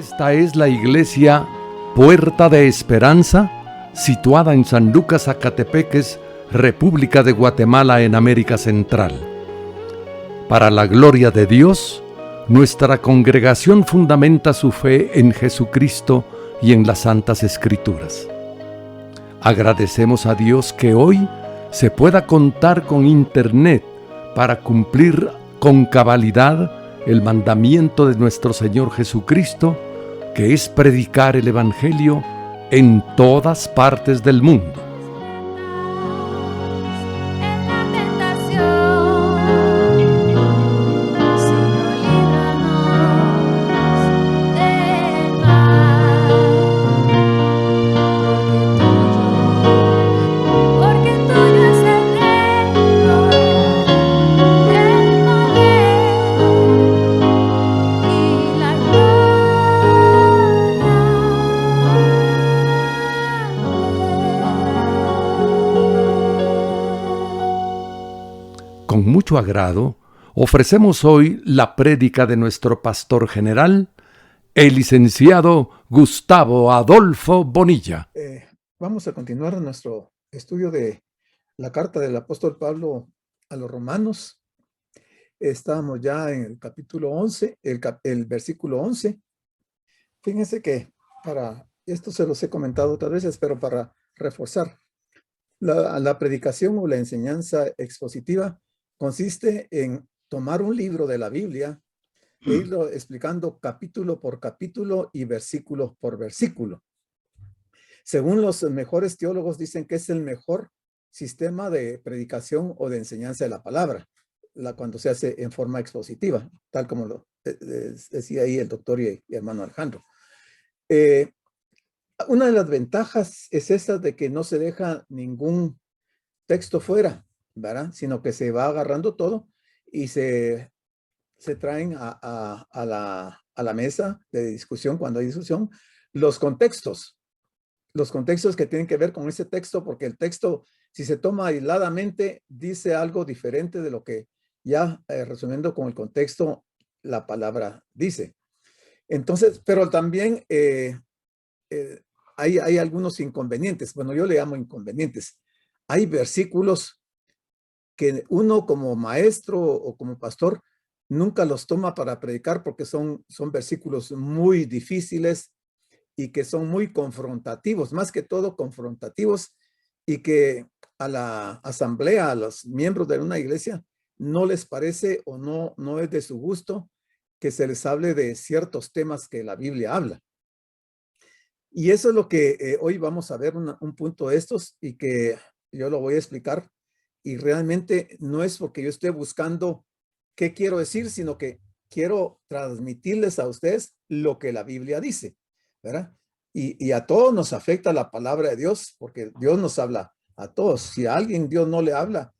Esta es la iglesia Puerta de Esperanza, situada en San Lucas, Zacatepeques, República de Guatemala, en América Central. Para la gloria de Dios, nuestra congregación fundamenta su fe en Jesucristo y en las Santas Escrituras. Agradecemos a Dios que hoy se pueda contar con Internet para cumplir con cabalidad el mandamiento de nuestro Señor Jesucristo, que es predicar el Evangelio en todas partes del mundo. Con mucho agrado, ofrecemos hoy la prédica de nuestro pastor general, el licenciado Gustavo Adolfo Bonilla. Vamos a continuar nuestro estudio de la carta del apóstol Pablo a los romanos. Estamos ya en el capítulo 11, el versículo 11. Fíjense que para esto se los he comentado otras veces, pero para reforzar, la predicación o la enseñanza expositiva consiste en tomar un libro de la Biblia e irlo explicando capítulo por capítulo y versículo por versículo. Según los mejores teólogos, dicen que es el mejor sistema de predicación o de enseñanza de la palabra, cuando se hace en forma expositiva, tal como lo decía ahí el doctor y hermano Alejandro. Una de las ventajas es esta de que no se deja ningún texto fuera, ¿verdad? Sino que se va agarrando todo y se traen a la mesa de discusión, cuando hay discusión, los contextos que tienen que ver con ese texto, porque el texto, si se toma aisladamente, dice algo diferente de lo que ya, resumiendo con el contexto, la palabra dice. Entonces, pero también hay algunos inconvenientes. Bueno, yo le llamo inconvenientes. Hay versículos que uno como maestro o como pastor nunca los toma para predicar porque son versículos muy difíciles y que son muy confrontativos, más que todo confrontativos, y que a la asamblea, a los miembros de una iglesia, no les parece o no es de su gusto que se les hable de ciertos temas que la Biblia habla. Y eso es lo que hoy vamos a ver, un punto de estos, y que yo lo voy a explicar. Y realmente no es porque yo esté buscando qué quiero decir, sino que quiero transmitirles a ustedes lo que la Biblia dice, ¿verdad? Y a todos nos afecta la palabra de Dios, porque Dios nos habla a todos. Si a alguien Dios no le habla,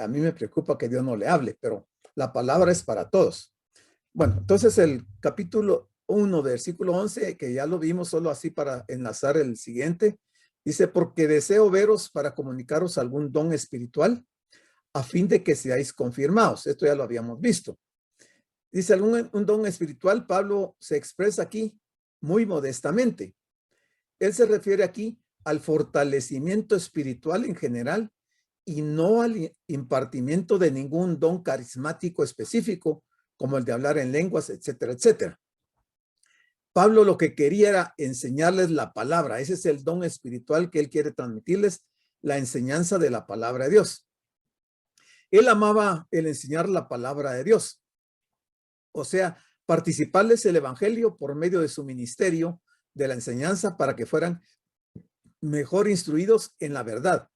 a mí me preocupa que Dios no le hable, pero la palabra es para todos. Bueno, entonces el capítulo 1, versículo 11, que ya lo vimos, solo así para enlazar el siguiente, dice: porque deseo veros para comunicaros algún don espiritual, a fin de que seáis confirmados. Esto ya lo habíamos visto. Dice un don espiritual. Pablo se expresa aquí muy modestamente. Él se refiere aquí al fortalecimiento espiritual en general y no al impartimiento de ningún don carismático específico, como el de hablar en lenguas, etcétera, etcétera. Pablo lo que quería era enseñarles la palabra. Ese es el don espiritual que él quiere transmitirles, la enseñanza de la palabra de Dios. Él amaba el enseñar la palabra de Dios. O sea, participarles el evangelio por medio de su ministerio de la enseñanza para que fueran mejor instruidos en la verdad.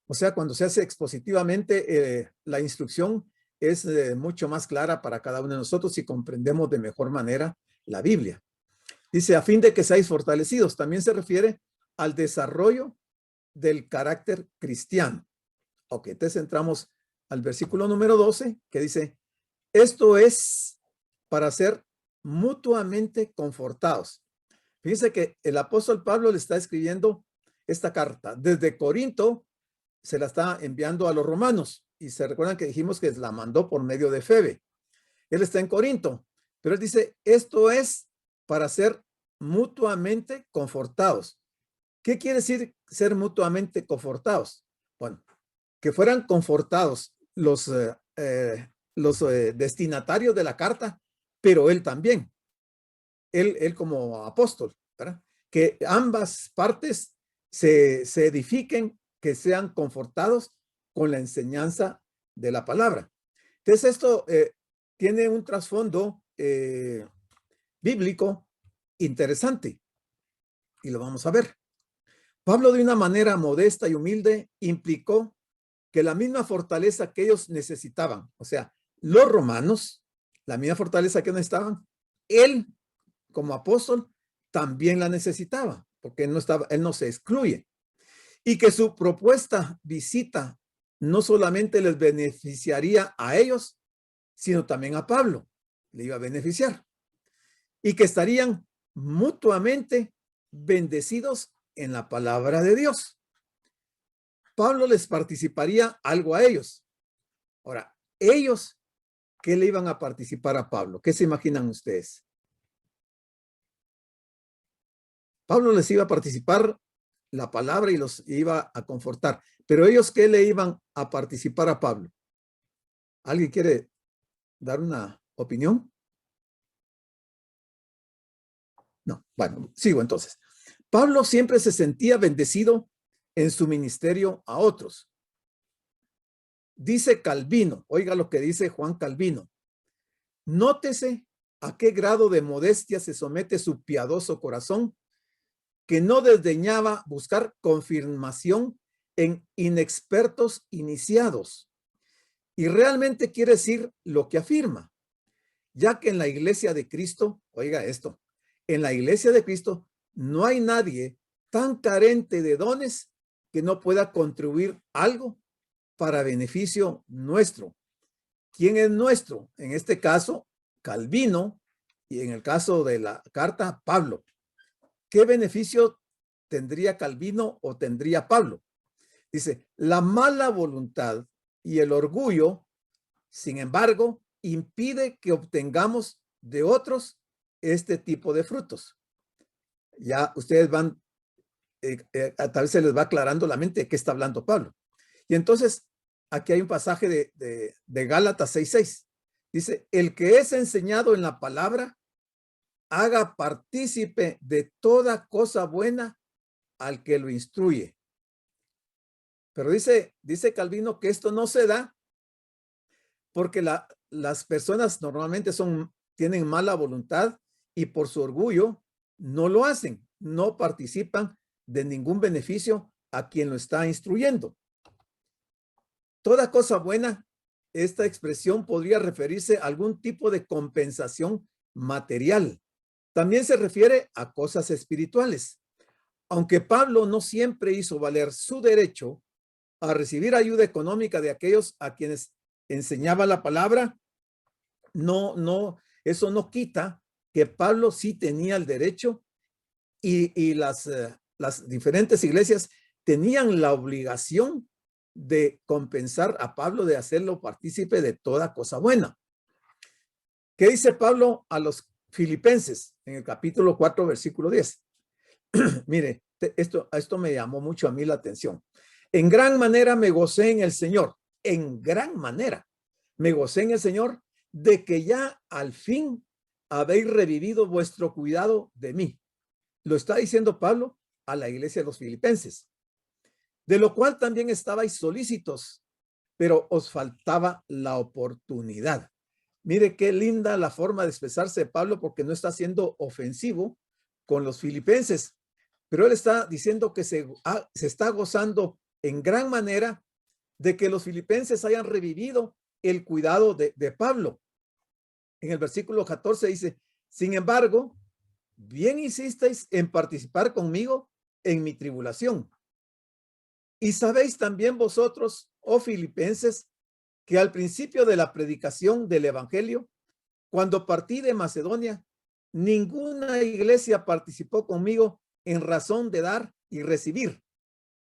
O sea, cuando se hace expositivamente, la instrucción es mucho más clara para cada uno de nosotros y comprendemos de mejor manera la Biblia. Dice, a fin de que seáis fortalecidos. También se refiere al desarrollo del carácter cristiano. Ok, entonces entramos al versículo número 12, que dice: esto es para ser mutuamente confortados. Fíjense que el apóstol Pablo le está escribiendo esta carta desde Corinto, se la está enviando a los romanos, y se recuerdan que dijimos que la mandó por medio de Febe. Él está en Corinto, pero él dice: esto es para ser mutuamente confortados. ¿Qué quiere decir ser mutuamente confortados? Bueno, que fueran confortados los destinatarios de la carta, pero él también, él como apóstol, ¿verdad? Que ambas partes se edifiquen, que sean confortados con la enseñanza de la palabra. Entonces esto tiene un trasfondo bíblico interesante y lo vamos a ver. Pablo, de una manera modesta y humilde, implicó que la misma fortaleza que ellos necesitaban, o sea, los romanos, la misma fortaleza que necesitaban, él como apóstol también la necesitaba, porque él no se excluye. Y que su propuesta visita no solamente les beneficiaría a ellos, sino también a Pablo, le iba a beneficiar. Y que estarían mutuamente bendecidos en la palabra de Dios. Pablo les participaría algo a ellos. Ahora, ellos, ¿qué le iban a participar a Pablo? ¿Qué se imaginan ustedes? Pablo les iba a participar la palabra y los iba a confortar. Pero ellos, ¿qué le iban a participar a Pablo? ¿Alguien quiere dar una opinión? No, bueno, sigo entonces. Pablo siempre se sentía bendecido en su ministerio a otros. Dice Calvino, oiga lo que dice Juan Calvino. Nótese a qué grado de modestia se somete su piadoso corazón, que no desdeñaba buscar confirmación en inexpertos iniciados. Y realmente quiere decir lo que afirma, ya que en la iglesia de Cristo, oiga esto, en la iglesia de Cristo no hay nadie tan carente de dones que no pueda contribuir algo para beneficio nuestro. ¿Quién es nuestro? En este caso, Calvino, y en el caso de la carta, Pablo. ¿Qué beneficio tendría Calvino o tendría Pablo? Dice, la mala voluntad y el orgullo, sin embargo, impide que obtengamos de otros este tipo de frutos. Ya ustedes van, tal vez se les va aclarando la mente de qué está hablando Pablo. Y entonces, aquí hay un pasaje de Gálatas 6:6. Dice, el que es enseñado en la palabra, haga partícipe de toda cosa buena al que lo instruye. Pero dice Calvino que esto no se da porque las personas normalmente tienen mala voluntad y por su orgullo no lo hacen, no participan de ningún beneficio a quien lo está instruyendo. Toda cosa buena, esta expresión podría referirse a algún tipo de compensación material. También se refiere a cosas espirituales. Aunque Pablo no siempre hizo valer su derecho a recibir ayuda económica de aquellos a quienes enseñaba la palabra, eso no quita que Pablo sí tenía el derecho y las diferentes iglesias tenían la obligación de compensar a Pablo, de hacerlo partícipe de toda cosa buena. ¿Qué dice Pablo a los filipenses en el capítulo 4, versículo 10? Mire, esto me llamó mucho a mí la atención. En gran manera me gocé en el Señor, en gran manera me gocé en el Señor de que ya al fin habéis revivido vuestro cuidado de mí. Lo está diciendo Pablo a la iglesia de los filipenses, de lo cual también estabais solícitos, pero os faltaba la oportunidad. Mire qué linda la forma de expresarse de Pablo, porque no está siendo ofensivo con los filipenses, pero él está diciendo que se está gozando en gran manera de que los filipenses hayan revivido el cuidado de Pablo. En el versículo 14 dice, sin embargo, bien hicisteis en participar conmigo en mi tribulación. Y sabéis también vosotros, oh filipenses, que al principio de la predicación del evangelio, cuando partí de Macedonia, ninguna iglesia participó conmigo en razón de dar y recibir.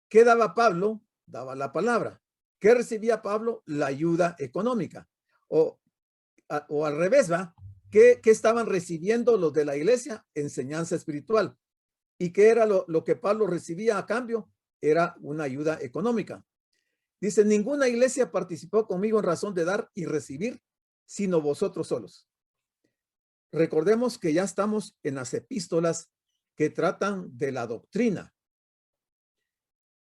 ¿Qué daba Pablo? Daba la palabra. ¿Qué recibía Pablo? La ayuda económica. O al revés, ¿va? ¿Qué estaban recibiendo los de la iglesia? Enseñanza espiritual. ¿Y qué era lo que Pablo recibía a cambio? Era una ayuda económica. Dice, ninguna iglesia participó conmigo en razón de dar y recibir, sino vosotros solos. Recordemos que ya estamos en las epístolas que tratan de la doctrina.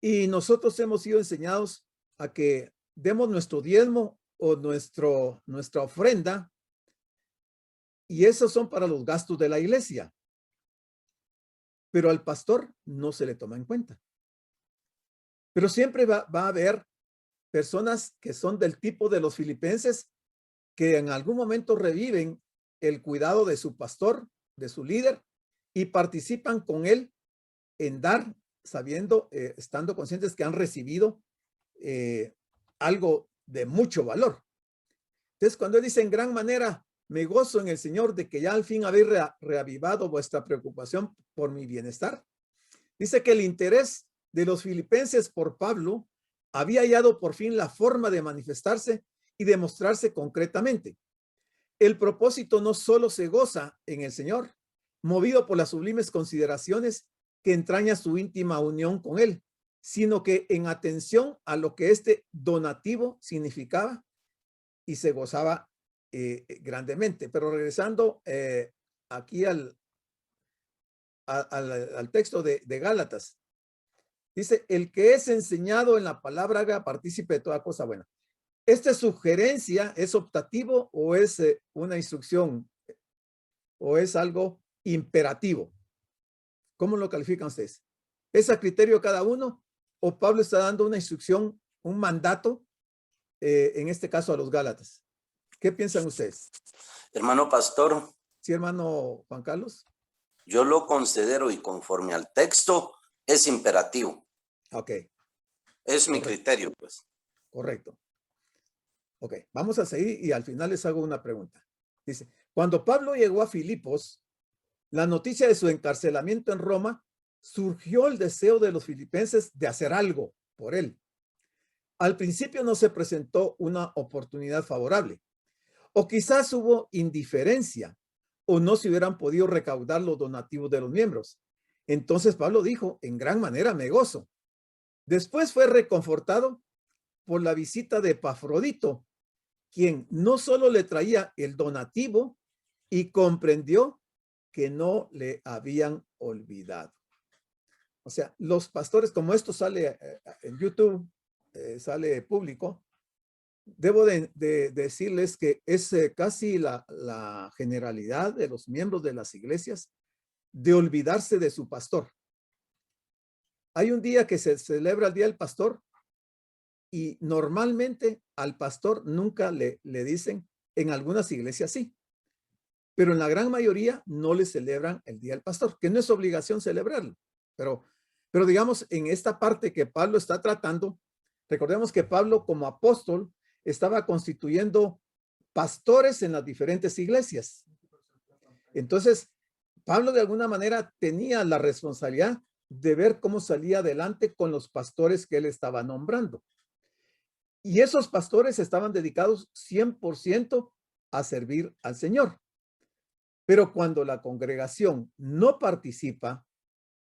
Y nosotros hemos sido enseñados a que demos nuestro diezmo o nuestra ofrenda, y esos son para los gastos de la iglesia. Pero al pastor no se le toma en cuenta. Pero siempre va a haber personas que son del tipo de los filipenses que en algún momento reviven el cuidado de su pastor, de su líder, y participan con él en dar, sabiendo, estando conscientes que han recibido algo de mucho valor. Entonces, cuando él dice en gran manera, me gozo en el Señor de que ya al fin habéis reavivado vuestra preocupación por mi bienestar. Dice que el interés de los filipenses por Pablo había hallado por fin la forma de manifestarse y demostrarse concretamente. El propósito no solo se goza en el Señor, movido por las sublimes consideraciones que entraña su íntima unión con Él, sino que en atención a lo que este donativo significaba y se gozaba grandemente. Pero regresando aquí al texto de Gálatas, dice, el que es enseñado en la palabra haga partícipe de toda cosa buena. ¿Esta sugerencia es optativo o es una instrucción o es algo imperativo? ¿Cómo lo califican ustedes? ¿Es a criterio de cada uno o Pablo está dando una instrucción, un mandato, en este caso a los Gálatas? ¿Qué piensan ustedes? Hermano pastor. Sí, hermano Juan Carlos. Yo lo considero y conforme al texto es imperativo. Ok. Es mi criterio, pues. Correcto. Ok, vamos a seguir y al final les hago una pregunta. Dice, cuando Pablo llegó a Filipos, la noticia de su encarcelamiento en Roma, surgió el deseo de los filipenses de hacer algo por él. Al principio no se presentó una oportunidad favorable, o quizás hubo indiferencia, o no se hubieran podido recaudar los donativos de los miembros. Entonces Pablo dijo, en gran manera me gozo. Después fue reconfortado por la visita de Epafrodito, quien no solo le traía el donativo y comprendió que no le habían olvidado. O sea, los pastores, como esto sale en YouTube, sale público, debo de decirles que es casi la generalidad de los miembros de las iglesias de olvidarse de su pastor. Hay un día que se celebra el Día del Pastor y normalmente al pastor nunca le dicen, en algunas iglesias sí, pero en la gran mayoría no le celebran el Día del Pastor, que no es obligación celebrarlo. Pero digamos, en esta parte que Pablo está tratando, recordemos que Pablo como apóstol estaba constituyendo pastores en las diferentes iglesias. Entonces, Pablo de alguna manera tenía la responsabilidad de ver cómo salía adelante con los pastores que él estaba nombrando. Y esos pastores estaban dedicados 100% a servir al Señor. Pero cuando la congregación no participa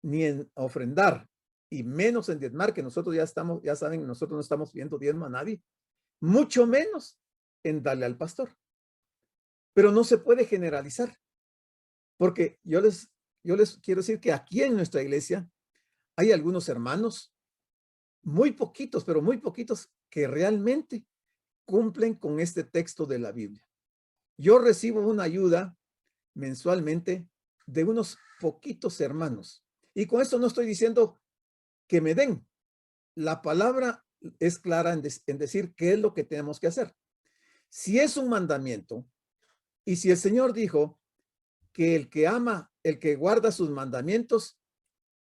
ni en ofrendar y menos en diezmar, que nosotros ya saben, nosotros no estamos viendo diezmo a nadie, mucho menos en darle al pastor. Pero no se puede generalizar, porque yo les quiero decir que aquí en nuestra iglesia hay algunos hermanos, muy poquitos, pero muy poquitos, que realmente cumplen con este texto de la Biblia. Yo recibo una ayuda mensualmente de unos poquitos hermanos. Y con esto no estoy diciendo que me den. La palabra es clara en decir qué es lo que tenemos que hacer. Si es un mandamiento, y si el Señor dijo que el que ama, el que guarda sus mandamientos,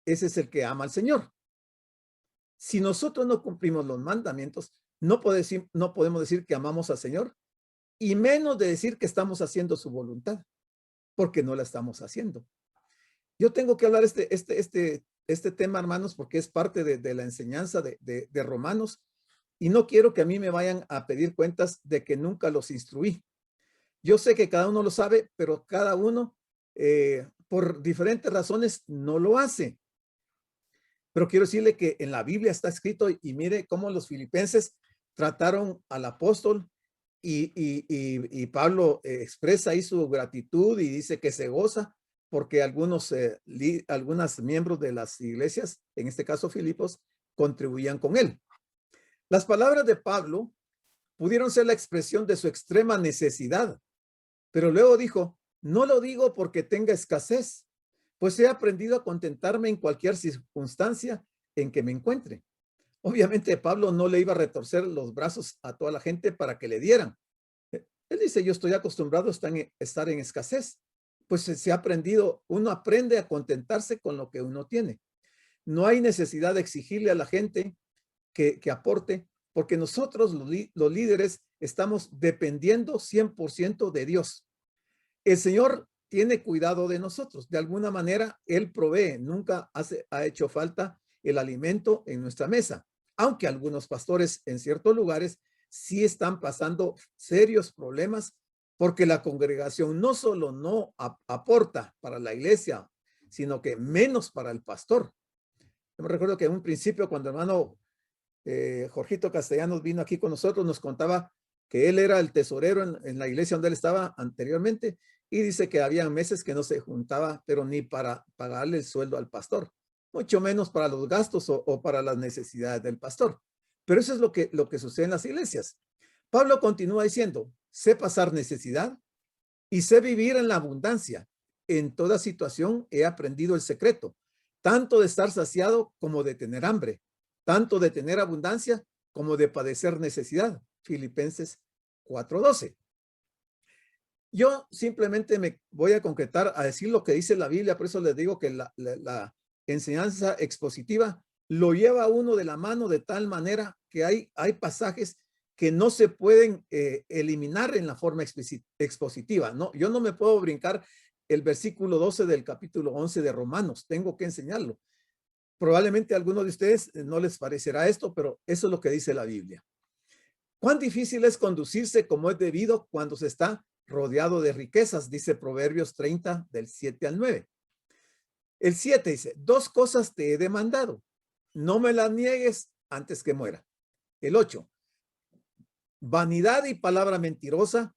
ese es el que ama al Señor. Si nosotros no cumplimos los mandamientos, no podemos decir que amamos al Señor, y menos de decir que estamos haciendo su voluntad, porque no la estamos haciendo. Yo tengo que hablar este tema, hermanos, porque es parte de la enseñanza de Romanos, y no quiero que a mí me vayan a pedir cuentas de que nunca los instruí. Yo sé que cada uno lo sabe, pero cada uno, por diferentes razones, no lo hace. Pero quiero decirle que en la Biblia está escrito, y mire cómo los filipenses trataron al apóstol, y Pablo expresa ahí su gratitud y dice que se goza porque algunos miembros de las iglesias, en este caso Filipos, contribuían con él. Las palabras de Pablo pudieron ser la expresión de su extrema necesidad, pero luego dijo, no lo digo porque tenga escasez, pues he aprendido a contentarme en cualquier circunstancia en que me encuentre. Obviamente Pablo no le iba a retorcer los brazos a toda la gente para que le dieran. Él dice, yo estoy acostumbrado a estar en escasez. Pues se ha aprendido, uno aprende a contentarse con lo que uno tiene. No hay necesidad de exigirle a la gente que aporte, porque nosotros los líderes estamos dependiendo 100% de Dios. El Señor tiene cuidado de nosotros. De alguna manera, Él provee. Nunca ha hecho falta el alimento en nuestra mesa. Aunque algunos pastores en ciertos lugares sí están pasando serios problemas porque la congregación no solo no aporta para la iglesia, sino que menos para el pastor. Yo me recuerdo que en un principio, cuando el hermano Jorgito Castellanos vino aquí con nosotros, nos contaba que él era el tesorero en la iglesia donde él estaba anteriormente, y dice que había meses que no se juntaba, pero ni para pagarle el sueldo al pastor, mucho menos para los gastos o para las necesidades del pastor. Pero eso es lo que sucede en las iglesias. Pablo continúa diciendo, sé pasar necesidad y sé vivir en la abundancia. En toda situación he aprendido el secreto, tanto de estar saciado como de tener hambre, tanto de tener abundancia como de padecer necesidad. Filipenses 4:12. Yo simplemente me voy a concretar a decir lo que dice la Biblia, por eso les digo que la enseñanza expositiva lo lleva a uno de la mano de tal manera que hay pasajes que no se pueden eliminar en la forma expositiva, ¿no? Yo no me puedo brincar el versículo 12 del capítulo 11 de Romanos, tengo que enseñarlo. Probablemente a algunos de ustedes no les parecerá esto, pero eso es lo que dice la Biblia. ¿Cuán difícil es conducirse como es debido cuando se está rodeado de riquezas? Dice Proverbios 30, del 7 al 9. El 7 dice, 2 cosas te he demandado, no me las niegues antes que muera. El 8, vanidad y palabra mentirosa,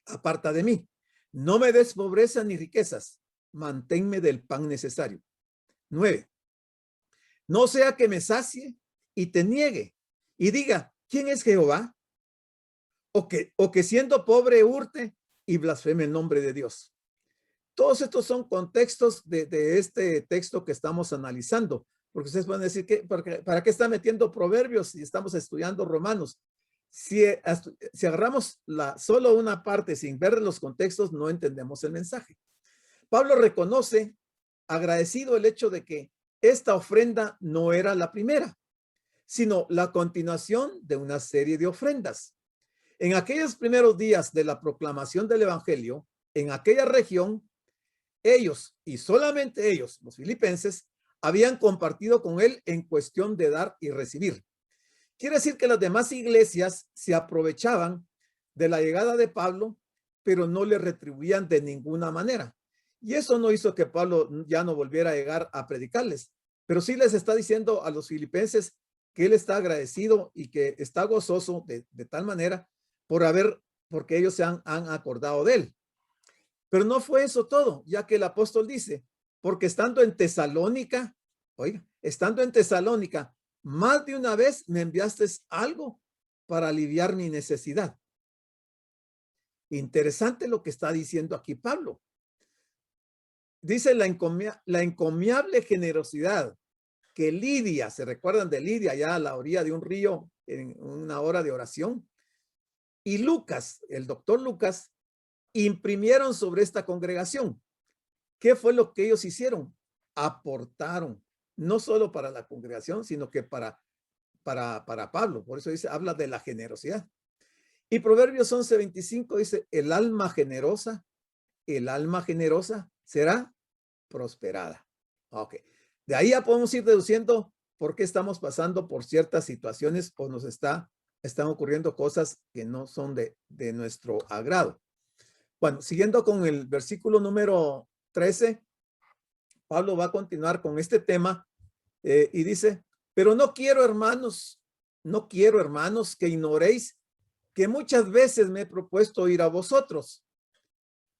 aparta de mí. No me des pobreza ni riquezas, manténme del pan necesario. 9, no sea que me sacie y te niegue y diga, ¿quién es Jehová? O que siendo pobre hurte y blasfeme el nombre de Dios. Todos estos son contextos de este texto que estamos analizando, porque ustedes van a decir, ¿para qué está metiendo proverbios si estamos estudiando Romanos? Si agarramos solo una parte sin ver los contextos, no entendemos el mensaje. Pablo reconoce, agradecido, el hecho de que esta ofrenda no era la primera, sino la continuación de una serie de ofrendas. En aquellos primeros días de la proclamación del evangelio, en aquella región, ellos y solamente ellos, los filipenses, habían compartido con él en cuestión de dar y recibir. Quiere decir que las demás iglesias se aprovechaban de la llegada de Pablo, pero no le retribuían de ninguna manera. Y eso no hizo que Pablo ya no volviera a llegar a predicarles, pero sí les está diciendo a los filipenses que él está agradecido y que está gozoso de tal manera porque ellos se han acordado de él. Pero no fue eso todo, ya que el apóstol dice, porque estando en Tesalónica, más de una vez me enviaste algo para aliviar mi necesidad. Interesante lo que está diciendo aquí Pablo. Dice la encomiable generosidad que Lidia, ¿se recuerdan de Lidia allá a la orilla de un río en una hora de oración? Y Lucas, el doctor Lucas, imprimieron sobre esta congregación. ¿Qué fue lo que ellos hicieron? Aportaron, no solo para la congregación, sino que para Pablo. Por eso dice, habla de la generosidad. Y Proverbios 11:25 dice, el alma generosa será prosperada. Ok. De ahí ya podemos ir deduciendo por qué estamos pasando por ciertas situaciones o nos están ocurriendo cosas que no son de nuestro agrado. Bueno, siguiendo con el versículo número 13, Pablo va a continuar con este tema y dice, pero no quiero, hermanos, que ignoréis que muchas veces me he propuesto ir a vosotros,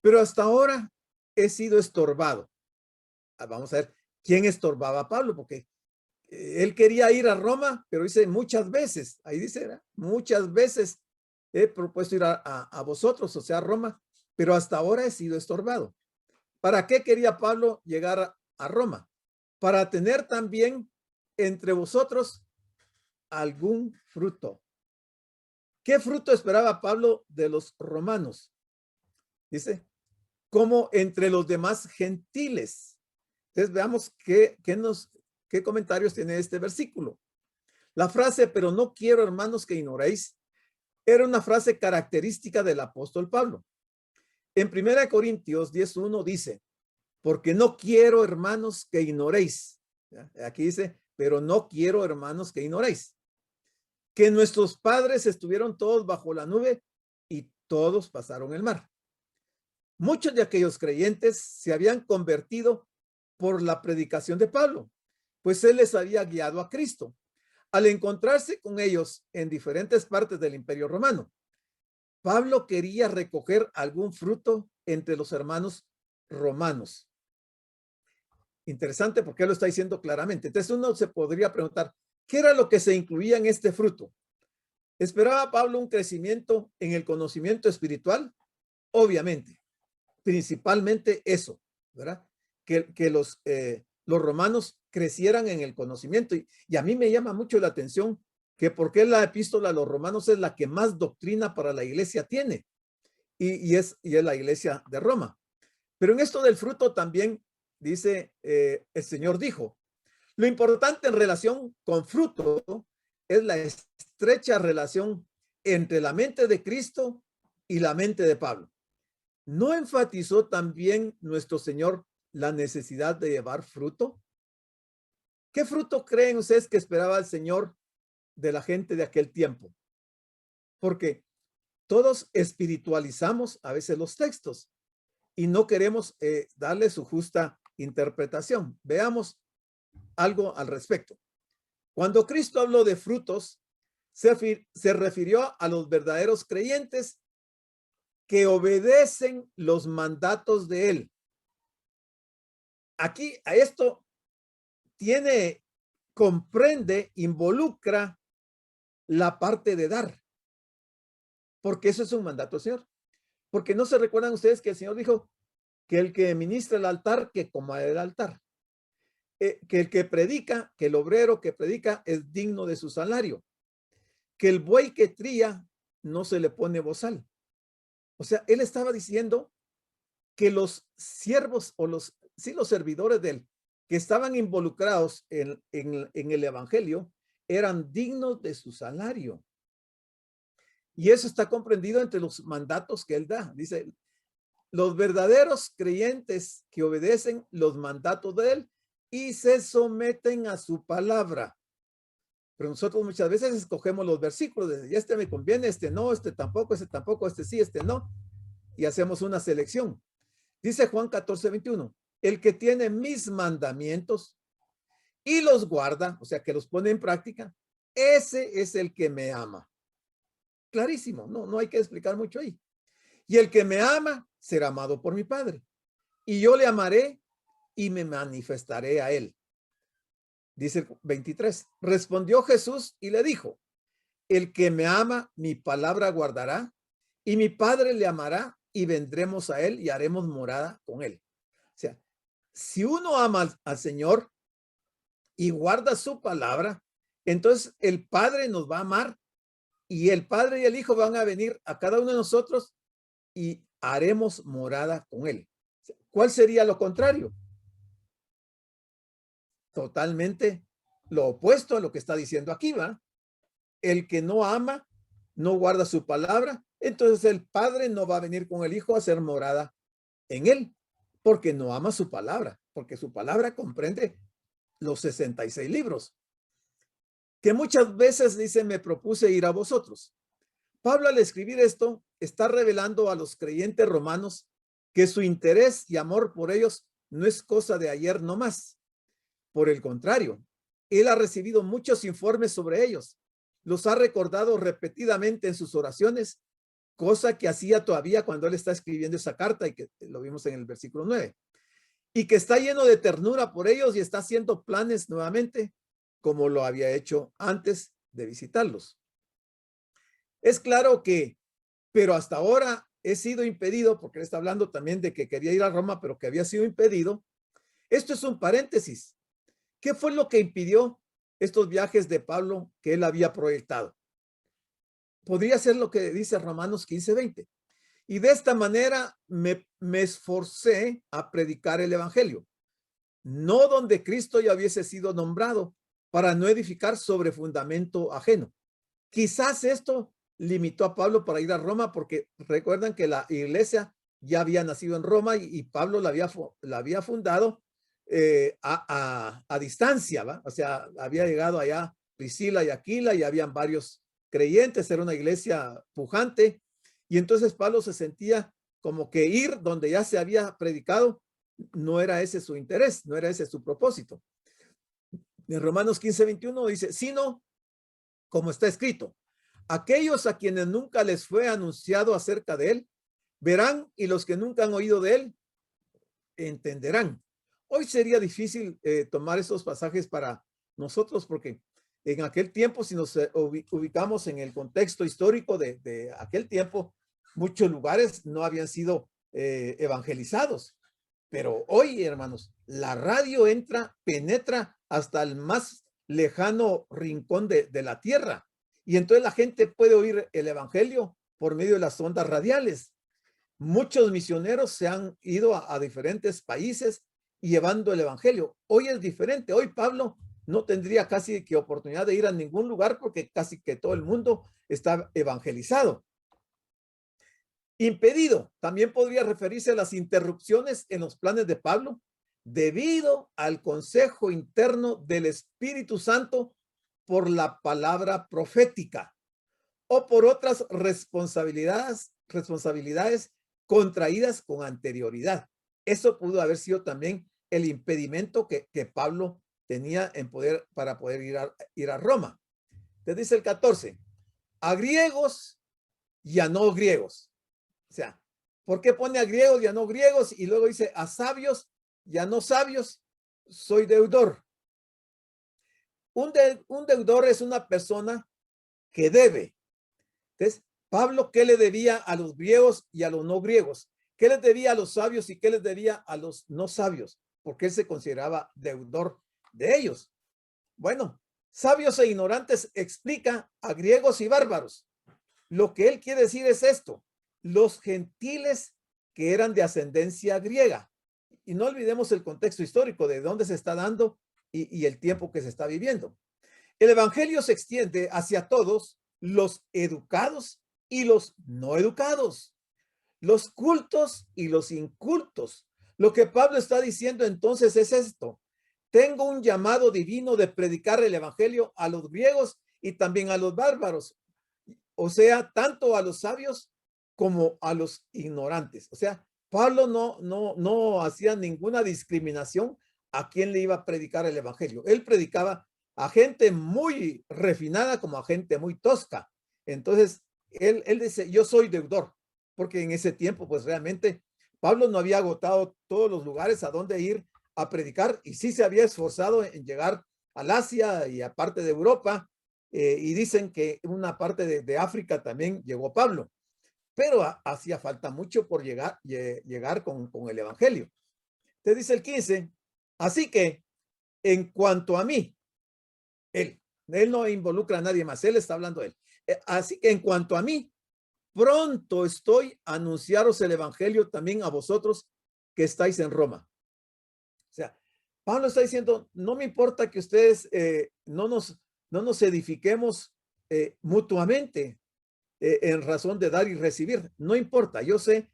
pero hasta ahora he sido estorbado. Vamos a ver quién estorbaba a Pablo, porque él quería ir a Roma, pero dice muchas veces, ahí dice, ¿verdad? Muchas veces he propuesto ir a vosotros, o sea, a Roma, pero hasta ahora he sido estorbado. ¿Para qué quería Pablo llegar a Roma? Para tener también entre vosotros algún fruto. ¿Qué fruto esperaba Pablo de los romanos? Dice, como entre los demás gentiles. Entonces veamos qué comentarios tiene este versículo. La frase, pero no quiero, hermanos, que ignoréis, era una frase característica del apóstol Pablo. En 1 Corintios 10:1 dice, porque no quiero, hermanos, que ignoréis. Aquí dice, pero no quiero, hermanos, que ignoréis. Que nuestros padres estuvieron todos bajo la nube y todos pasaron el mar. Muchos de aquellos creyentes se habían convertido por la predicación de Pablo, pues él les había guiado a Cristo. Al encontrarse con ellos en diferentes partes del Imperio Romano, Pablo quería recoger algún fruto entre los hermanos romanos. Interesante porque él lo está diciendo claramente. Entonces uno se podría preguntar, ¿qué era lo que se incluía en este fruto? ¿Esperaba Pablo un crecimiento en el conocimiento espiritual? Obviamente, principalmente eso, ¿verdad? Que los romanos crecieran en el conocimiento. Y a mí me llama mucho la atención que porque la epístola a los romanos es la que más doctrina para la iglesia tiene. Y es la iglesia de Roma. Pero en esto del fruto también dice, el Señor dijo, lo importante en relación con fruto es la estrecha relación entre la mente de Cristo y la mente de Pablo. ¿No enfatizó también nuestro Señor la necesidad de llevar fruto? ¿Qué fruto creen ustedes que esperaba el Señor de la gente de aquel tiempo? Porque todos espiritualizamos a veces los textos y no queremos darle su justa interpretación. Veamos algo al respecto. Cuando Cristo habló de frutos, se refirió a los verdaderos creyentes que obedecen los mandatos de Él. Aquí a esto comprende, involucra la parte de dar, porque eso es un mandato, Señor. Porque no se recuerdan ustedes que el Señor dijo que el que ministra el altar, que coma el altar. Que el que predica, que el obrero que predica es digno de su salario. Que el buey que tría no se le pone bozal. O sea, él estaba diciendo que los siervos o los servidores de él que estaban involucrados en el evangelio eran dignos de su salario. Y eso está comprendido entre los mandatos que él da. Dice, los verdaderos creyentes que obedecen los mandatos de él y se someten a su palabra. Pero nosotros muchas veces escogemos los versículos de este me conviene, este no, este tampoco, este sí, este no. Y hacemos una selección. Dice Juan 14:21, el que tiene mis mandamientos y los guarda, o sea, que los pone en práctica, ese es el que me ama. Clarísimo, no hay que explicar mucho ahí. Y el que me ama será amado por mi Padre. Y yo le amaré y me manifestaré a él. Dice el 23, respondió Jesús y le dijo, el que me ama, mi palabra guardará, y mi Padre le amará, y vendremos a él y haremos morada con él. O sea, si uno ama al Señor y guarda su palabra, entonces el Padre nos va a amar, y el Padre y el Hijo van a venir a cada uno de nosotros y haremos morada con él. ¿Cuál sería lo contrario? Totalmente lo opuesto a lo que está diciendo aquí, ¿va? El que no ama, no guarda su palabra, entonces el Padre no va a venir con el Hijo a hacer morada en él, porque no ama su palabra, porque su palabra comprende los 66 libros. Que muchas veces dice, me propuse ir a vosotros. Pablo al escribir esto está revelando a los creyentes romanos que su interés y amor por ellos no es cosa de ayer nomás. Por el contrario, él ha recibido muchos informes sobre ellos, los ha recordado repetidamente en sus oraciones, cosa que hacía todavía cuando él está escribiendo esa carta y que lo vimos en el versículo 9, y que está lleno de ternura por ellos y está haciendo planes nuevamente como lo había hecho antes de visitarlos. Es claro que, pero hasta ahora he sido impedido, porque él está hablando también de que quería ir a Roma, pero que había sido impedido. Esto es un paréntesis. ¿Qué fue lo que impidió estos viajes de Pablo que él había proyectado? Podría ser lo que dice Romanos 15:20. Y de esta manera me esforcé a predicar el evangelio, no donde Cristo ya hubiese sido nombrado, para no edificar sobre fundamento ajeno. Quizás esto limitó a Pablo para ir a Roma, porque recuerdan que la iglesia ya había nacido en Roma y Pablo la había fundado a distancia, ¿va? O sea, había llegado allá Priscila y Aquila y habían varios creyentes, era una iglesia pujante, y entonces Pablo se sentía como que ir donde ya se había predicado no era ese su interés, no era ese su propósito. En Romanos 15:21 dice, sino, como está escrito, aquellos a quienes nunca les fue anunciado acerca de él, verán, y los que nunca han oído de él, entenderán. Hoy sería difícil tomar esos pasajes para nosotros, porque en aquel tiempo, si nos ubicamos en el contexto histórico de aquel tiempo, muchos lugares no habían sido evangelizados. Pero hoy, hermanos, la radio penetra hasta el más lejano rincón de la tierra. Y entonces la gente puede oír el evangelio por medio de las ondas radiales. Muchos misioneros se han ido a diferentes países llevando el evangelio. Hoy es diferente. Hoy Pablo no tendría casi que oportunidad de ir a ningún lugar porque casi que todo el mundo está evangelizado. Impedido también podría referirse a las interrupciones en los planes de Pablo debido al consejo interno del Espíritu Santo por la palabra profética o por otras responsabilidades contraídas con anterioridad. Eso pudo haber sido también el impedimento que Pablo tenía para poder ir a Roma. Te dice el 14, a griegos y a no griegos. O sea, ¿por qué pone a griegos y a no griegos? Y luego dice a sabios y a no sabios, soy deudor. Un deudor es una persona que debe. Entonces, Pablo, ¿qué le debía a los griegos y a los no griegos? ¿Qué les debía a los sabios y qué les debía a los no sabios? Porque él se consideraba deudor de ellos. Bueno, sabios e ignorantes explica a griegos y bárbaros. Lo que él quiere decir es esto: los gentiles que eran de ascendencia griega. Y no olvidemos el contexto histórico de dónde se está dando y el tiempo que se está viviendo. El evangelio se extiende hacia todos, los educados y los no educados, los cultos y los incultos. Lo que Pablo está diciendo entonces es esto: tengo un llamado divino de predicar el evangelio a los griegos y también a los bárbaros, o sea, tanto a los sabios como a los ignorantes. O sea, Pablo no hacía ninguna discriminación a quien le iba a predicar el evangelio. Él predicaba a gente muy refinada como a gente muy tosca. Entonces, él dice, yo soy deudor, porque en ese tiempo, pues realmente Pablo no había agotado todos los lugares a donde ir a predicar y sí se había esforzado en llegar al Asia y a parte de Europa, y dicen que una parte de África también llegó Pablo, pero hacía falta mucho por llegar con el evangelio. Te dice el 15, así que en cuanto a mí, él no involucra a nadie más, él está hablando de él. Así que en cuanto a mí, pronto estoy a anunciaros el evangelio también a vosotros que estáis en Roma. O sea, Pablo está diciendo, no me importa que ustedes no nos edifiquemos mutuamente en razón de dar y recibir. No importa, yo sé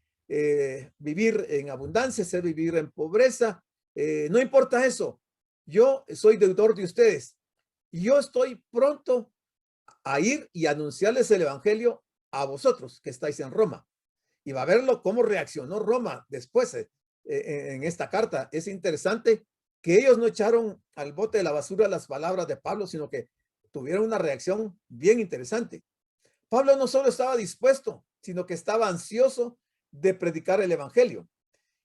vivir en abundancia, sé vivir en pobreza, no importa eso. Yo soy deudor de ustedes. Y yo estoy pronto a ir y anunciarles el evangelio a vosotros que estáis en Roma. Y va a verlo cómo reaccionó Roma después en esta carta. Es interesante que ellos no echaron al bote de la basura las palabras de Pablo, sino que tuvieron una reacción bien interesante. Pablo no solo estaba dispuesto, sino que estaba ansioso de predicar el evangelio.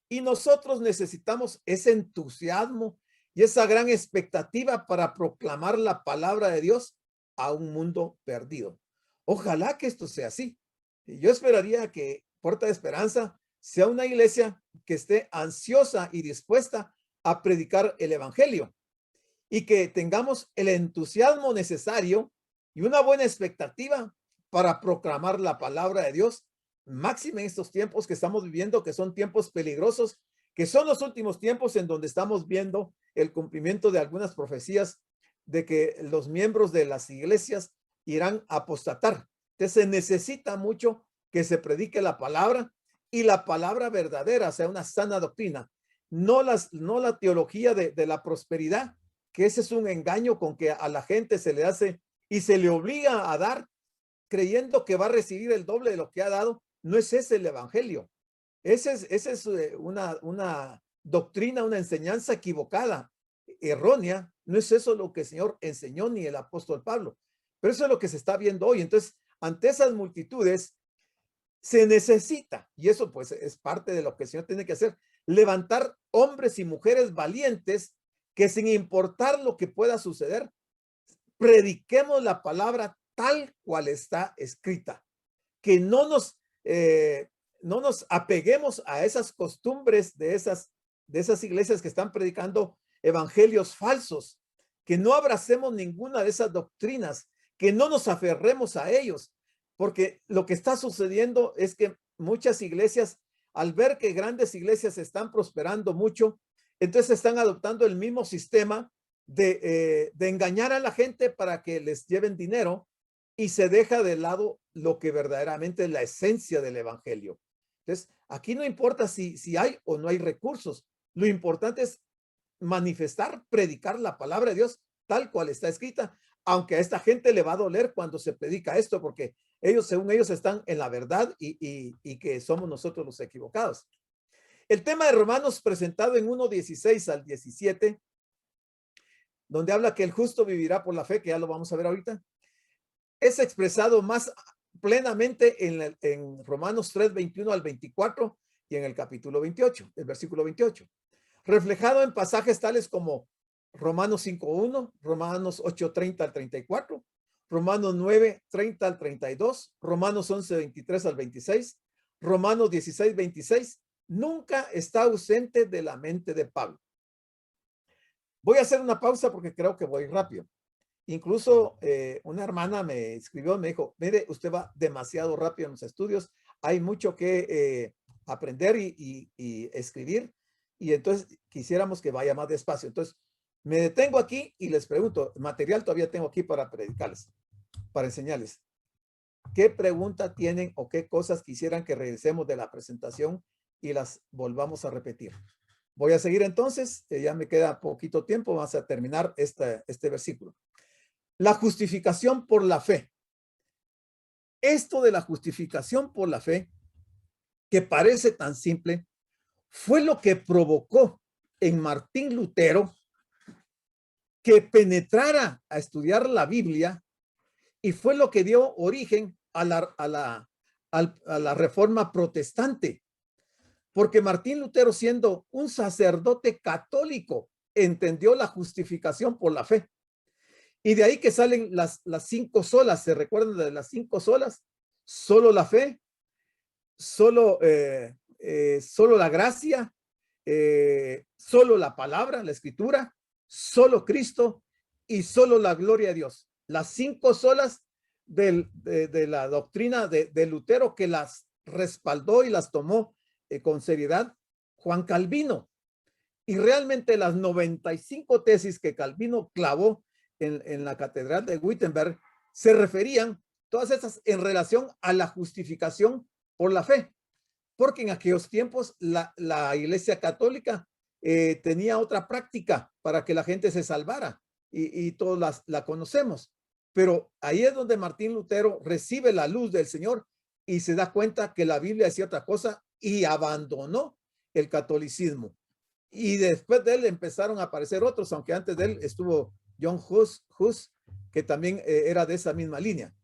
Y nosotros necesitamos ese entusiasmo y esa gran expectativa para proclamar la palabra de Dios a un mundo perdido. Ojalá que esto sea así. Yo esperaría que Puerta de Esperanza sea una iglesia que esté ansiosa y dispuesta a predicar el evangelio y que tengamos el entusiasmo necesario y una buena expectativa para proclamar la palabra de Dios, máxime en estos tiempos que estamos viviendo, que son tiempos peligrosos, que son los últimos tiempos en donde estamos viendo el cumplimiento de algunas profecías de que los miembros de las iglesias irán a apostatar. Entonces se necesita mucho que se predique la palabra y la palabra verdadera, o sea, una sana doctrina, no la teología de la prosperidad, que ese es un engaño con que a la gente se le hace y se le obliga a dar creyendo que va a recibir el doble de lo que ha dado. No es ese el evangelio. Esa es una doctrina, una enseñanza equivocada, errónea. No es eso lo que el Señor enseñó ni el apóstol Pablo. Pero eso es lo que se está viendo hoy. Entonces, ante esas multitudes, se necesita, y eso pues es parte de lo que el Señor tiene que hacer, levantar hombres y mujeres valientes que sin importar lo que pueda suceder, prediquemos la palabra tal cual está escrita, que no nos apeguemos a esas costumbres de esas iglesias que están predicando evangelios falsos, que no abracemos ninguna de esas doctrinas, que no nos aferremos a ellos, porque lo que está sucediendo es que muchas iglesias, al ver que grandes iglesias están prosperando mucho, entonces están adoptando el mismo sistema de engañar a la gente para que les lleven dinero y se deja de lado lo que verdaderamente es la esencia del evangelio. Entonces, aquí no importa si hay o no hay recursos, lo importante es manifestar, predicar la palabra de Dios tal cual está escrita, aunque a esta gente le va a doler cuando se predica esto, porque ellos, según ellos, están en la verdad y que somos nosotros los equivocados. El tema de Romanos presentado en 1:16 al 17, donde habla que el justo vivirá por la fe, que ya lo vamos a ver ahorita, es expresado más plenamente en Romanos 3:21 al 24 y en el capítulo 28, el versículo 28, reflejado en pasajes tales como Romanos 5:1, Romanos 8:30 al 34, Romanos 9:30 al 32, Romanos 11:23 al 26, Romanos 16:26, nunca está ausente de la mente de Pablo. Voy a hacer una pausa porque creo que voy rápido. Incluso una hermana me escribió, me dijo, mire, usted va demasiado rápido en los estudios, hay mucho que aprender y escribir, y entonces quisiéramos que vaya más despacio. Entonces, me detengo aquí y les pregunto, material todavía tengo aquí para predicarles, para enseñarles. ¿Qué pregunta tienen o qué cosas quisieran que regresemos de la presentación y las volvamos a repetir? Voy a seguir entonces, ya me queda poquito tiempo, vamos a terminar este versículo. La justificación por la fe. Esto de la justificación por la fe, que parece tan simple, fue lo que provocó en Martín Lutero que penetrara a estudiar la Biblia y fue lo que dio origen a la reforma protestante. Porque Martín Lutero, siendo un sacerdote católico, entendió la justificación por la fe. Y de ahí que salen las 5 solas. ¿Se recuerdan de las 5 solas? Solo la fe, solo la gracia, solo la palabra, la escritura, solo Cristo y solo la gloria de Dios. Las 5 solas de la doctrina de Lutero, que las respaldó y las tomó con seriedad Juan Calvino. Y realmente las 95 tesis que Calvino clavó en la catedral de Wittenberg se referían todas esas en relación a la justificación por la fe, porque en aquellos tiempos la Iglesia Católica tenía otra práctica para que la gente se salvara y todos la conocemos, pero ahí es donde Martín Lutero recibe la luz del Señor y se da cuenta que la Biblia decía otra cosa y abandonó el catolicismo. Y después de él empezaron a aparecer otros, aunque antes de él estuvo John Hus, que también era de esa misma línea.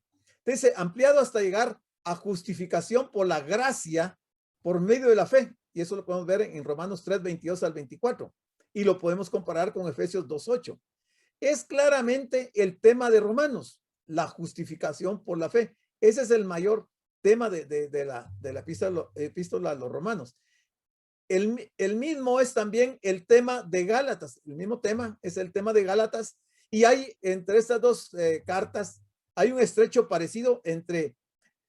Dice, ampliado hasta llegar a justificación por la gracia por medio de la fe. Y eso lo podemos ver en Romanos 3, 22 al 24. Y lo podemos comparar con Efesios 2, 8. Es claramente el tema de Romanos, la justificación por la fe. Ese es el mayor tema de la epístola a los romanos. El mismo es también el tema de Gálatas. El mismo tema es el tema de Gálatas. Y hay entre estas dos cartas, hay un estrecho parecido entre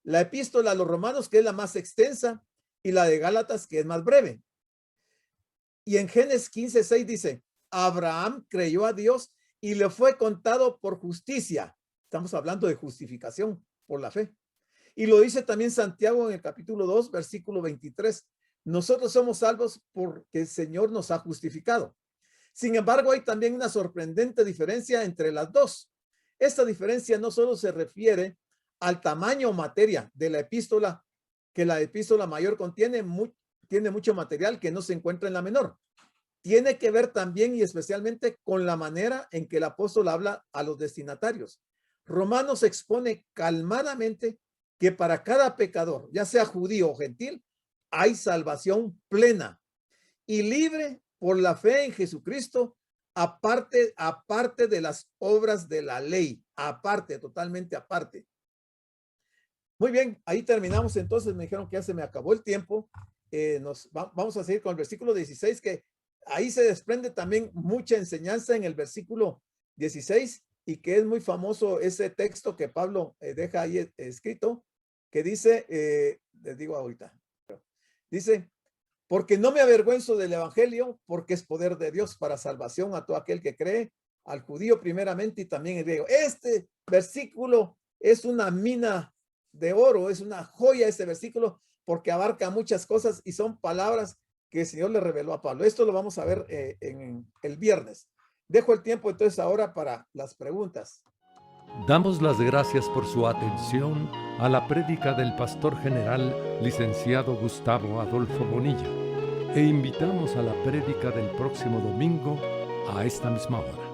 la epístola a los romanos, que es la más extensa, y la de Gálatas, que es más breve. Y en Génesis 15:6 dice, Abraham creyó a Dios y le fue contado por justicia. Estamos hablando de justificación por la fe. Y lo dice también Santiago en el capítulo 2, versículo 23. Nosotros somos salvos porque el Señor nos ha justificado. Sin embargo, hay también una sorprendente diferencia entre las dos. Esta diferencia no solo se refiere al tamaño o materia de la epístola, que la epístola mayor tiene mucho material que no se encuentra en la menor. Tiene que ver también y especialmente con la manera en que el apóstol habla a los destinatarios. Romanos expone calmadamente que para cada pecador, ya sea judío o gentil, hay salvación plena y libre por la fe en Jesucristo, aparte de las obras de la ley, totalmente aparte. Muy bien, ahí terminamos entonces. Me dijeron que ya se me acabó el tiempo. Vamos a seguir con el versículo 16, que ahí se desprende también mucha enseñanza en el versículo 16 y que es muy famoso ese texto que Pablo deja ahí escrito, que dice, les digo ahorita, dice, porque no me avergüenzo del evangelio, porque es poder de Dios para salvación a todo aquel que cree, al judío primeramente y también al griego. Este versículo es una mina de oro, es una joya este versículo, porque abarca muchas cosas y son palabras que el Señor le reveló a Pablo. Esto lo vamos a ver en el viernes. Dejo el tiempo entonces ahora para las preguntas. Damos las gracias por su atención a la prédica del pastor general, licenciado Gustavo Adolfo Bonilla, e invitamos a la prédica del próximo domingo a esta misma hora.